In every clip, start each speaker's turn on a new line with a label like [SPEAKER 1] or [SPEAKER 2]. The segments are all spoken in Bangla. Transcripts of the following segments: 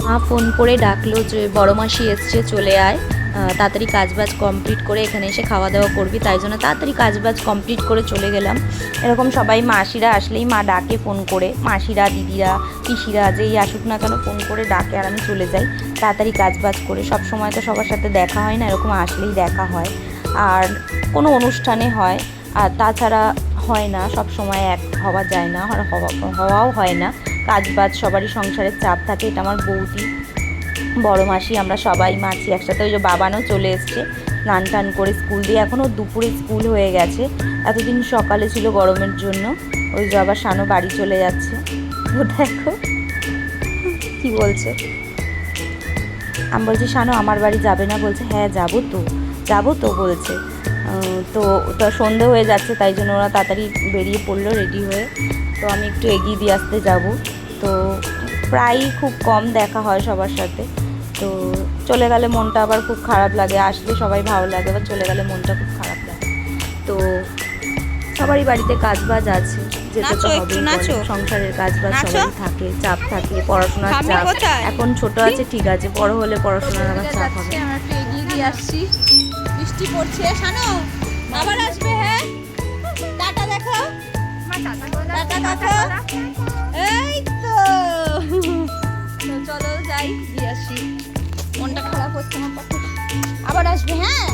[SPEAKER 1] মা ফোন করে ডাকলো যে বড় মাসি এসছে, চলে আয়, তাড়াতাড়ি কাজবাজ কমপ্লিট করে এখানে এসে খাওয়া দাওয়া করবি। তাই জন্য তাড়াতাড়ি কাজবাজ কমপ্লিট করে চলে গেলাম। এরকম সবাই মাসিরা আসলেই মা ডাকে ফোন করে, মাসিরা, দিদিরা, পিসিরা যেই আসুক না কেন ফোন করে ডাকে, আর আমি চলে যাই তাড়াতাড়ি কাজবাজ করে। সব সময় তো সবার সাথে দেখা হয় না, এরকম আসলেই দেখা হয়। আর কোনো অনুষ্ঠানে হয়, আর তাছাড়া হয় না, সব সময় এক হওয়া যায় না, আর হওয়াও হয় না। কাজবাজ সবারই সংসারের চাপ থাকে। এটা আমার বৌদি, বড় মাসি, আমরা সবাই মাছি একসাথে। ওই যে বাবানও চলে এসছে স্নান টান করে স্কুল দিয়ে, এখনও দুপুরে স্কুল হয়ে গেছে, এতদিন সকালে ছিল গরমের জন্য। ওই যে আবার শানু বাড়ি চলে যাচ্ছে। তো দেখো কি বলছে, আমি বলছি শানু আমার বাড়ি যাবে না? বলছে হ্যাঁ যাবো তো বলছে। তো সন্ধে হয়ে যাচ্ছে, তাই জন্য ওরা তাড়াতাড়ি বেরিয়ে পড়লো রেডি হয়ে। তো আমি একটু এগিয়ে দিয়ে আসতে যাব। তো প্রায়ই খুব কম দেখা হয় সবার সাথে। তো চলে গেলে মনটা আবার খুব খারাপ লাগে, আসলে সবাই ভালো লাগে, আবার চলে গেলে মনটা খুব খারাপ লাগে। তো সবারই বাড়িতে কাজবাজ আছে, যেতে তো হবে, সংসারের কাজবাজ সবাই থাকে, চাপ থাকে, পড়াশোনার চাপ। এখন ছোট আছে ঠিক আছে, বড় হলে পড়াশোনার আবার চাপ হবে।
[SPEAKER 2] আমরা একটু এগিয়ে দিয়ে আসছি, বৃষ্টি পড়ছে। শানু আবার আসবে, হ্যাঁ টাটা দেখো, টাটা দেখো, এই তো চলো যাই দিয়ে আসি, মনটা খারাপ হচ্ছে আমার পক্ষে। আবার আসবে, হ্যাঁ।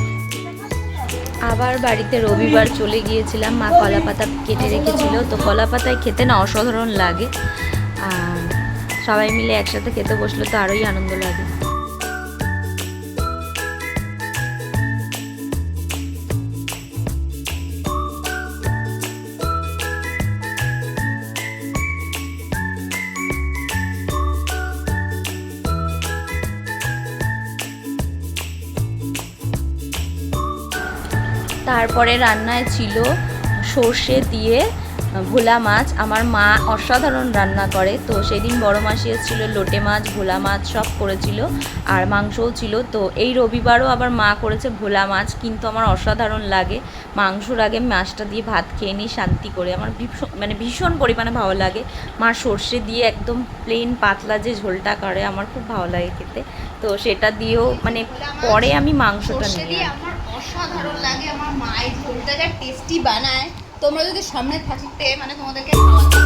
[SPEAKER 1] আবার বাড়িতে রবিবার চলে গিয়েছিলাম, মা কলা পাতা কেটে রেখেছিল, তো কলা পাতায় খেতে না অসাধারণ লাগে। আর সবাই মিলে একসাথে খেতে বসলে তো আরোই আনন্দ লাগে। তারপরে রান্নায় ছিল সর্ষে দিয়ে ভোলা মাছ। আমার মা অসাধারণ রান্না করে। তো সেদিন বড় মাসি এসেছিল, লোটে মাছ, ভোলা মাছ সব করেছিল, আর মাংসও ছিল। তো এই রবিবারও আবার মা করেছে ভোলা মাছ, কিন্তু আমার অসাধারণ লাগে। মাংসর আগে মাছটা দিয়ে ভাত খেয়ে নিই শান্তি করে, আমার ভীষণ পরিমাণে ভালো লাগে। মা সর্ষে দিয়ে একদম প্লেন পাতলা যে ঝোলটা করে, আমার খুব ভালো লাগে খেতে। তো সেটা দিয়েও পরে আমি মাংসটা নিই।
[SPEAKER 2] অসাধারণ লাগে, আমার মায়ের ঝোলটা যা টেস্টি বানায়, তোমরা যদি সামনে থাকতে তোমাদেরকে খাওয়াতে।